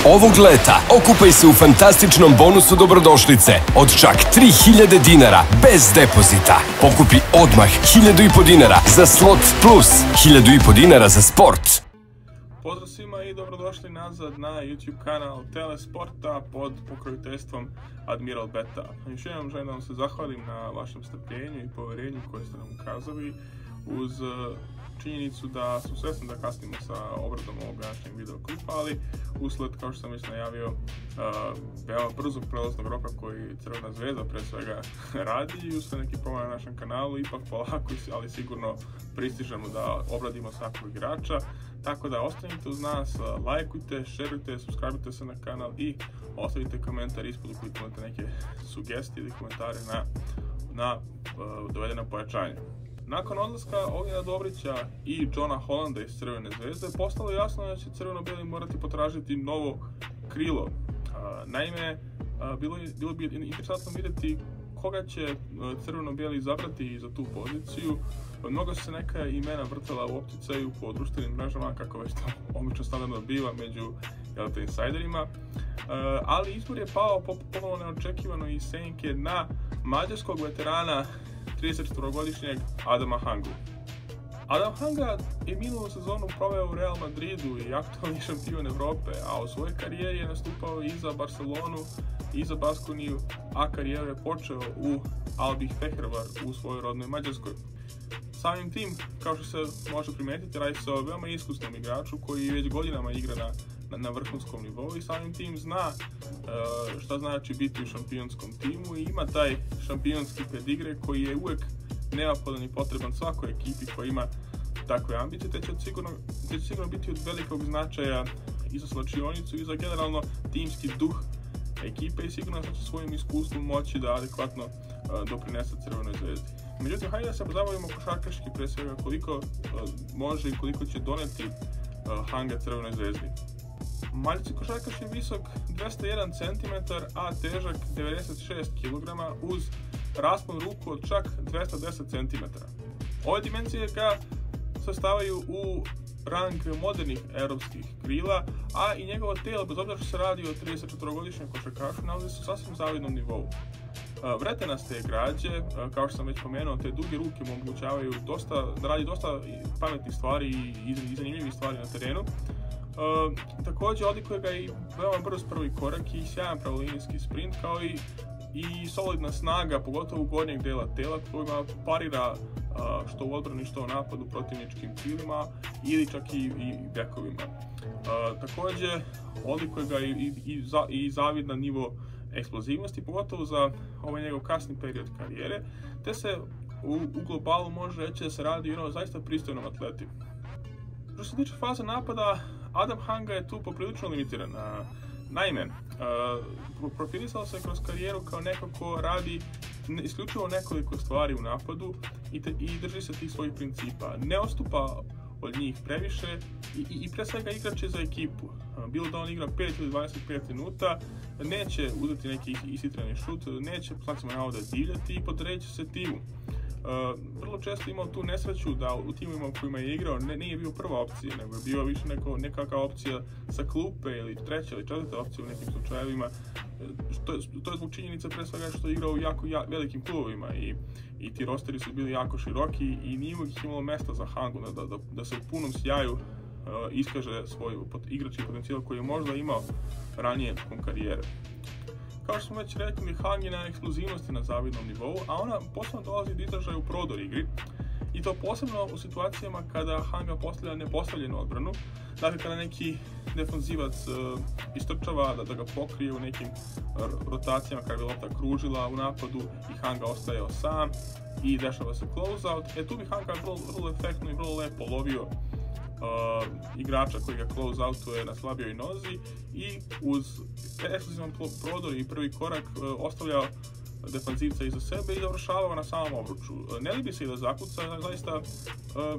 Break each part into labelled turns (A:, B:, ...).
A: Ovog leta okupaj se u fantastičnom bonusu dobrodošlice od čak 3000 dinara bez depozita. Pokupi odmah 1500 dinara za slot plus 1500 dinara za sport.
B: Pozdrav svima i dobrodošli nazad na YouTube kanal Telesporta pod pokroviteljstvom Admiral Beta. Još jednom želim da vam se zahvalim na vašem strpljenju i poverenju koje ste nam ukazali uz činjenicu da sam svjestan da kasnimo sa obradom ovog današnjeg videoklipa, ali usled, kao što sam već najavio, veoma brzog prelaznog roka koji Crvena zvezda pre svega radi i usled neki promjena na našem kanalu, ipak polako, ali sigurno pristižemo da obradimo svakog igrača. Tako da ostanite uz nas, lajkujte, šerujte, subscribeujte se na kanal i ostavite komentar ispod ukoliko imate neke sugestije ili komentare na dovedena pojačanja. Nakon odlaska Ognjena Dobrića i Johna Hollanda iz Crvene zvezde, postalo je jasno da će crveno-bijeli morati potražiti novo krilo. Naime, bilo bi interesantno vidjeti koga će crveno-bijeli izabrati za tu poziciju. Mnogo se neka imena vrtala u opticaju po društvenim mrežama, kako već to obično standardno biva među insajderima, ali izbor je pao ponovno neočekivano iz senke na mađarskog veterana 34-godišnjeg Adama Hangu. Adam Hanga je minulu sezonu proveo u Real Madridu i aktualni šampion Evrope, a u svojoj karijeri je nastupao i za Barcelonu i za Baskoniju, a karijeru je počeo u Albi Fehervar u svojoj rodnoj Mađarskoj. Samim tim, kao što se može primetiti, radi se o veoma iskusnom igraču koji već godinama igra na vrhunskom nivou i samim tim zna šta znači biti u šampionskom timu i ima taj šampionski pedigre koji je uvek neophodan i potreban svakoj ekipi koja ima takve ambicije, te će sigurno biti od velikog značaja i za slačionicu i za generalno timski duh ekipe i sigurno će svojim iskustvom moći da adekvatno doprinese Crvenoj zvezdi. Međutim, hajde da se pozabavimo košarkaški, pre svega koliko može i koliko će doneti Hanga Crvenoj zvezdi. Mađarski košarkaš je visok 201 cm, a težak 96 kg uz raspon ruku od čak 210 cm. Ove dimenzije ga sastavaju u rang modernih europskih krila, a i njegovo telo, bez obzira što se radi o 34-godišnjem košarkašu, nalazi se u sasvim zavidnom nivou. Vretenaste građe, kao što sam već pomenuo, te duge ruke mu omogućavaju da radi dosta pametnih stvari i zanimljivih stvari na terenu. Također odlikuje ga i veoma brz prvi korak i sjajan pravolinijski sprint, kao i solidna snaga, pogotovo u gornjeg dela tela, kojima parira što u odbrani, što u napadu protivničkim krilima ili čak i bekovima. Također odlikuje ga i zavidan nivo eksplozivnosti, pogotovo za ovaj njegov kasni period karijere, te se u globalu može reći da se radi o zaista pristojnom atleti. Što se tiče faze napada, Adam Hanga je tu poprilično limitiran. Naime, profilisao se kroz karijeru kao neko ko radi isključivo nekoliko stvari u napadu i drži se tih svojih principa. Ne odstupa od njih previše i pre svega igrač je za ekipu. Bilo da on igra 5 ili 25 minuta, neće uzeti neki ishitreni šut, neće znacima navoda divljati i podreći se timu. Vrlo često imao tu nesreću da u timovima u kojima je igrao nije bio prva opcija, nego je bio više nekakva opcija sa klupe ili treća ili četvrta opcija u nekim slučajevima. To je zbog činjenica pre svega što je igrao u jako velikim klubovima i ti rosteri su bili jako široki i nije uvijek imalo mesta za Hangu da se u punom sjaju iskaže svoj igrački potencijal koji je možda imao ranije tokom karijere. Kao što smo već rekli, Hang je na eksplozivnosti na zavidnom nivou, a ona posebno dolazi do izražaja u prodor igri. I to posebno u situacijama kada Hanga postavlja nepostavljenu odbranu, dakle kada neki defanzivac istrčava da ga pokrije u nekim rotacijama kada bi lopta kružila u napadu i Hanga ostajao sam i dešava se close-out. Tu bi Hanga vrlo efektno i vrlo lepo lovio igrača koji ga close-outuje na slabijoj nozi i uz ekskluzivan prodor i prvi korak ostavljao defanzivca iza sebe i završavao na samom obruču. Ne libi se i da zakuca, zaista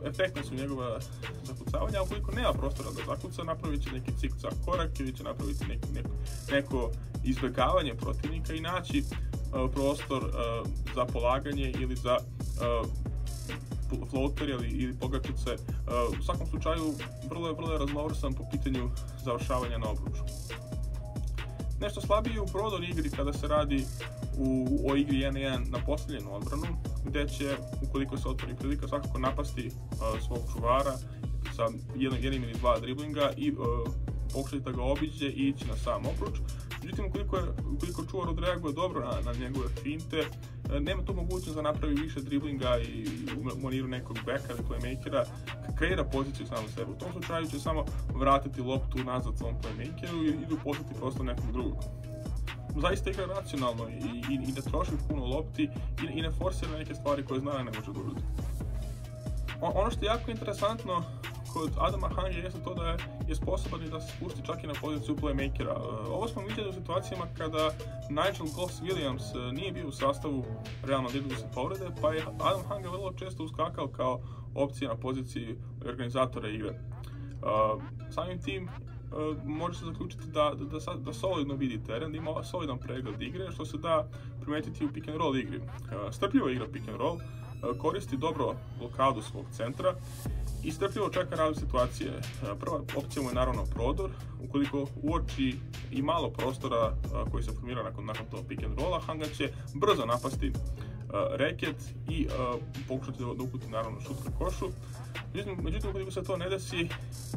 B: efektne su njegova zakucavanja, a ukoliko nema prostora da zakuca, napravit će neki cik-cak korak ili će napraviti neko izbjegavanje protivnika i naći prostor za polaganje ili za floater ili pogačice. U svakom slučaju vrlo je raznovrsan po pitanju završavanja na obruču. Nešto slabiji u prodor igri kada se radi o igri 1-1 na postavljenu odbranu, gdje će, ukoliko se otvori prilika, svakako napasti svog čuvara sa jednim ili dva driblinga i pokušati da ga obiđe i ići na sam obruč. Međutim, ukoliko čuvar odreaguje dobro na njegove finte, nema tu mogućnost da napravi više driblinga i u maniru nekog beka ili playmakera, kreira poziciju samo sebe. U tom slučaju će samo vratiti loptu nazad svom playmakeru i dopustiti prosto nekog drugog. Zaista igra racionalno i ne troši puno lopti i ne forsira neke stvari koje zna ne može da uradi. Ono što je jako interesantno kod Adama Hange jeste to da je sposoban da se spusti čak i na poziciju playmakera. Ovo smo vidjeli u situacijama kada Nigel Goss-Williams nije bio u sastavu Real Madrida se povrede, pa je Adam Hange vrlo često uskakao kao opcija na poziciji organizatora igre. Samim tim može se zaključiti da solidno vidi teren, da ima solidan pregled igre, što se da primetiti u pick and roll igri. Strpljivo igra pick and roll, koristi dobro blokadu svog centra i strpljivo čeka razvoj situacije. Prva opcija mu je naravno prodor. Ukoliko uoči i malo prostora koji se formira nakon tog pick and rolla, Hanga će brzo napasti reket i pokušati da uputi naravno šut ka košu. Međutim, ukoliko se to ne desi,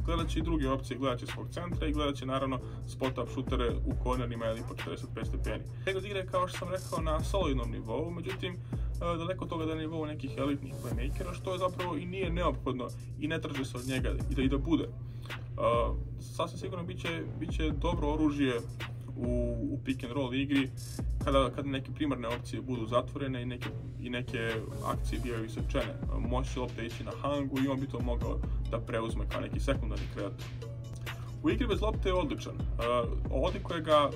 B: gledat će i druge opcije, gledat će svog centra i gledat će naravno spot-up šutere u kornerima ili po 45 stepeni. Pregled igre je, kao što sam rekao, na solidnom nivou, međutim, daleko od toga da je nivou nekih elitnih playmakera, što je zapravo i nije neophodno i ne traži se od njega i da bude. Sasvim sigurno bit će dobro oružje u pick and roll igri kada neke primarne opcije budu zatvorene i neke akcije bivaju isečene. Moći će lopta ići na Hangu i on bi to mogao da preuzme kao neki sekundarni kreator. U igri bez lopte je odličan. Odlikuje ga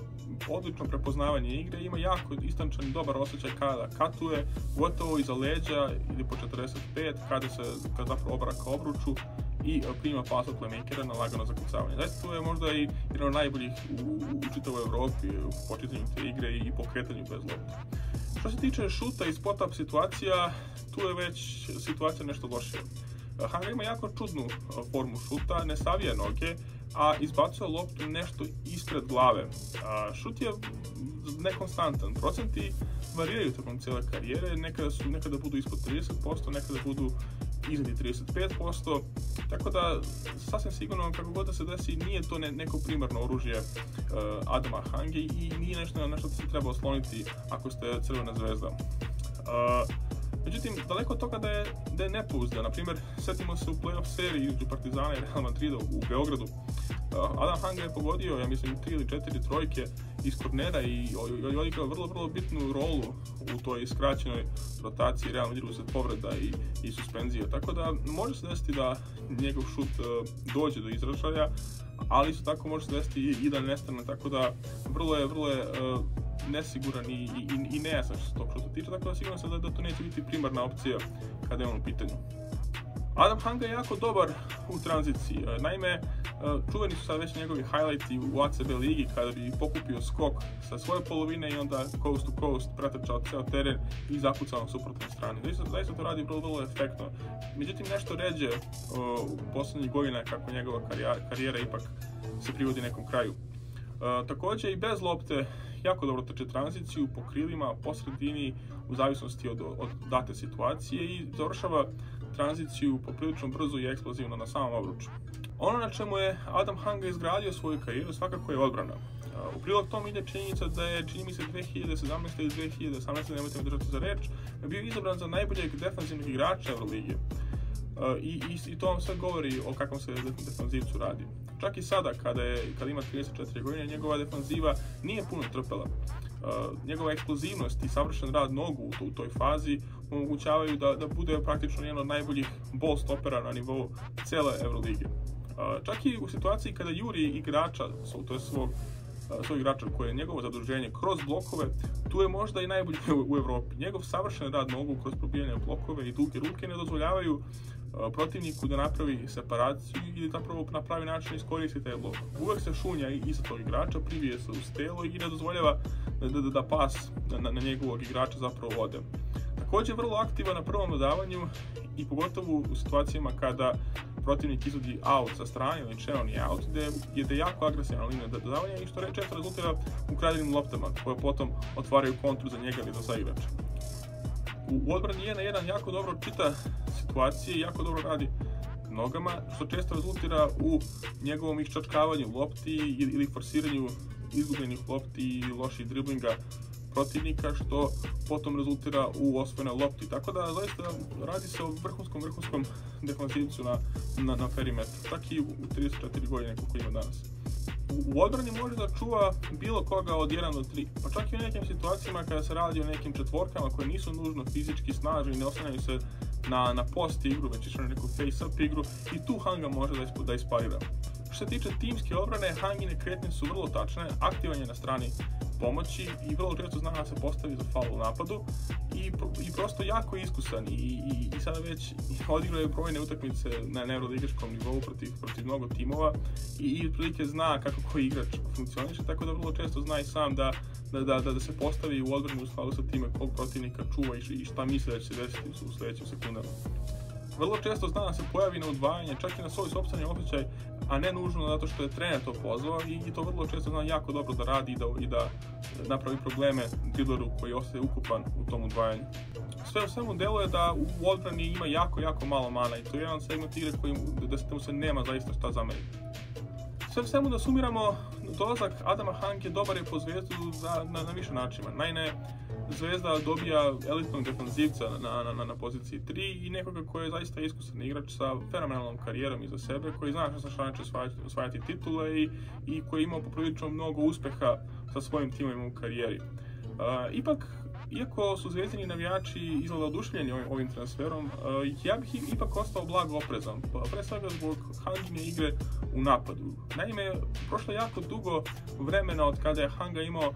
B: odlično prepoznavanje igre, ima jako istančan i dobar osjećaj kada katuje, gotovo iza leđa ili po 45, kada zapravo obraka obruču i prima pas od playmakera na lagano zakucavanje. Zaista tu je možda i jedan od najboljih u čitavoj Evropi u počitanju te igre i pokretanju bez lopte. Što se tiče šuta i spot-up situacija, tu je već situacija nešto lošija. Hanga ima jako čudnu formu šuta, ne savija noge, a izbacuje loptu nešto ispred glave. Šut je nekonstantan, procenti variraju tokom cijele karijere, nekada budu ispod 30%, nekada budu iznad 35%, tako da sasvim sigurno kako god da se desi nije to neko primarno oružje Adama Hange i nije nešto na što se treba osloniti ako ste Crvena zvezda. Međutim, daleko od toga da je nepouzdan. Na primjer, setimo se u play-off seriji između Partizana i Real Madrida u Beogradu. Adam Hanga je pogodio, ja mislim, 3 ili 4 trojke iz kornera i odigrao vrlo bitnu rolu u toj skraćenoj rotaciji Real Madridu se povreda i suspenzija. Tako da može se desiti da njegov šut dođe do izražaja, ali isto tako može se desiti i da nestane, tako da vrlo je nesiguran i nejasan što se tog šuta tiče, tako da sigurno sam da to neće biti primarna opcija kada je on u pitanju. Adam Hanga je jako dobar u tranziciji. Naime, čuveni su sad već njegovi highlighti u ACB ligi kada bi pokupio skok sa svoje polovine i onda coast to coast pretrčao ceo teren i zakucao na suprotnoj strani. Zaista to radi vrlo efektno. Međutim, nešto ređe u poslednjih godina kako njegova karijera ipak se privodi nekom kraju. Također i bez lopte jako dobro trče tranziciju po krilima, po sredini, u zavisnosti od date situacije i završava tranziciju poprilično brzo i eksplozivno na samom obruču. Ono na čemu je Adam Hanga izgradio svoju karijeru svakako je odbrana. U prilog tom ide činjenica da je, čini mi se, 2017. ili 2018. nemojte me držati za reč, bio izabran za najboljeg defanzivnog igrača Evrolige. I to vam sve govori o kakvom se defanzivcu radi. Čak i sada, kada ima 34 godine, njegova defanziva nije puno trpela. Njegova eksplozivnost i savršen rad nogu u toj fazi omogućavaju da bude praktično jedan od najboljih ball stopera na nivou cele Evrolige. Čak i u situaciji kada juri igrača, to je svog igrača koje je njegovo zaduženje kroz blokove, tu je možda i najbolji u Evropi. Njegov savršen rad nogu kroz probijanje blokove i duge ruke ne dozvoljavaju protivniku da napravi separaciju ili zapravo na pravi način iskoristi taj blok. Uvek se šunja iza tog igrača, privije se uz telo i ne dozvoljava da pas na njegovog igrača zapravo ode. Također je vrlo aktivan na prvom dodavanju i pogotovo u situacijama kada protivnik izvodi out sa strane ili channel out, gdje je jako agresivna linija dodavanja i što često rezultira ukradenim loptama koje potom otvaraju kontru za njega ili za saigrača. U odbrani 1-1 jako dobro čita situacije i jako dobro radi nogama, što često rezultira u njegovom iščačkavanju lopti ili forsiranju izgubljenih lopti i loših driblinga protivnika, što potom rezultira u osvojenoj lopti. Tako da zaista radi se o vrhunskom defanzivcu na perimetru, čak i u 34 godine koliko ima danas. U odbrani može da čuva bilo koga od 1 do 3, pa čak i u nekim situacijama kada se radi o nekim četvorkama koje nisu nužno fizički snažne i ne oslanjaju se na post igru, već išli na neku face-up igru, i tu Hanga može da isparira. Što se tiče timske odbrane, Hangine kretnje su vrlo tačne, aktivan je na strani pomoći i vrlo često zna da se postavi za faul u napadu i prosto jako iskusan i sada već odigrao je brojne utakmice na euroligaškom nivou protiv mnogo timova i otprilike zna kako koji igrač funkcioniše, tako da vrlo često zna i sam da se postavi u odbranu u skladu sa time kog protivnika čuva i šta misle da će se desiti u sledećim sekundama. Vrlo često zna da se pojavi na udvajanje, čak i na svoj sopstveni osjećaj, a ne nužno zato što je trener to pozvao i to vrlo često zna jako dobro da radi i da napravi probleme dribleru koji ostaje ukupan u tom udvajanju. Sve u svemu deluje da u odbrani ima jako malo mana i to je jedan segment igre gde mu se nema zaista šta zameriti. Sve u svemu da sumiramo, dolazak Adama Hange dobar je po Zvezdu na više načina. Naime, Zvezda dobija elitnog defanzivca na poziciji 3 i nekoga koji je zaista iskusan igrač sa fenomenalnom karijerom iza sebe, koji zna što će osvajati titule i koji je imao poprilično mnogo uspeha sa svojim timom u karijeri. Iako su zvezdini navijači izgleda oduševljeni ovim transferom, ja bih ipak ostao blago oprezan, pre svega zbog Hangine igre u napadu. Naime, prošlo jako dugo vremena od kada je Hanga imao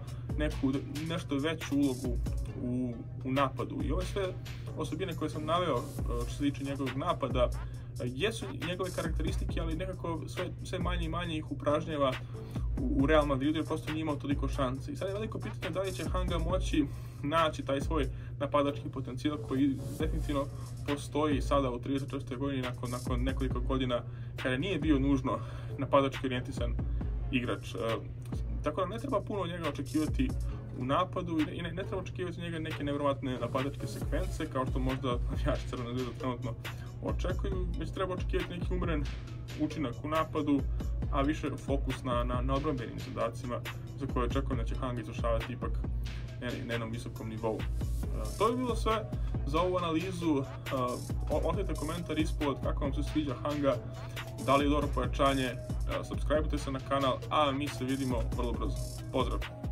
B: nešto veću ulogu u napadu i ove sve osobine koje sam naveo što se tiče njegovog napada jesu njegove karakteristike, ali nekako sve manje i manje ih upražnjava u Real Madridu jer prosto nije imao toliko šanse. I sad je veliko pitanje da li će Hanga moći naći taj svoj napadački potencijal koji definitivno postoji sada u 34. godini nakon nekoliko godina kada nije bio nužno napadački orijentisan igrač. Tako da ne treba puno od njega očekivati u napadu i ne treba očekivati od njega neke nevjerovatne napadačke sekvence kao što možda navijači Crvene zvezde trenutno očekuju, već treba očekivati neki umeren učinak u napadu, a više fokus na odbrambenim zadacima za koje očekujem da će Hanga izvršavati ipak na jednom visokom nivou. To je bilo sve za ovu analizu. Ostavite komentar ispod kako vam se sviđa Hanga, da li je dobro pojačanje, subscribe-ujte se na kanal, a mi se vidimo vrlo brzo. Pozdrav!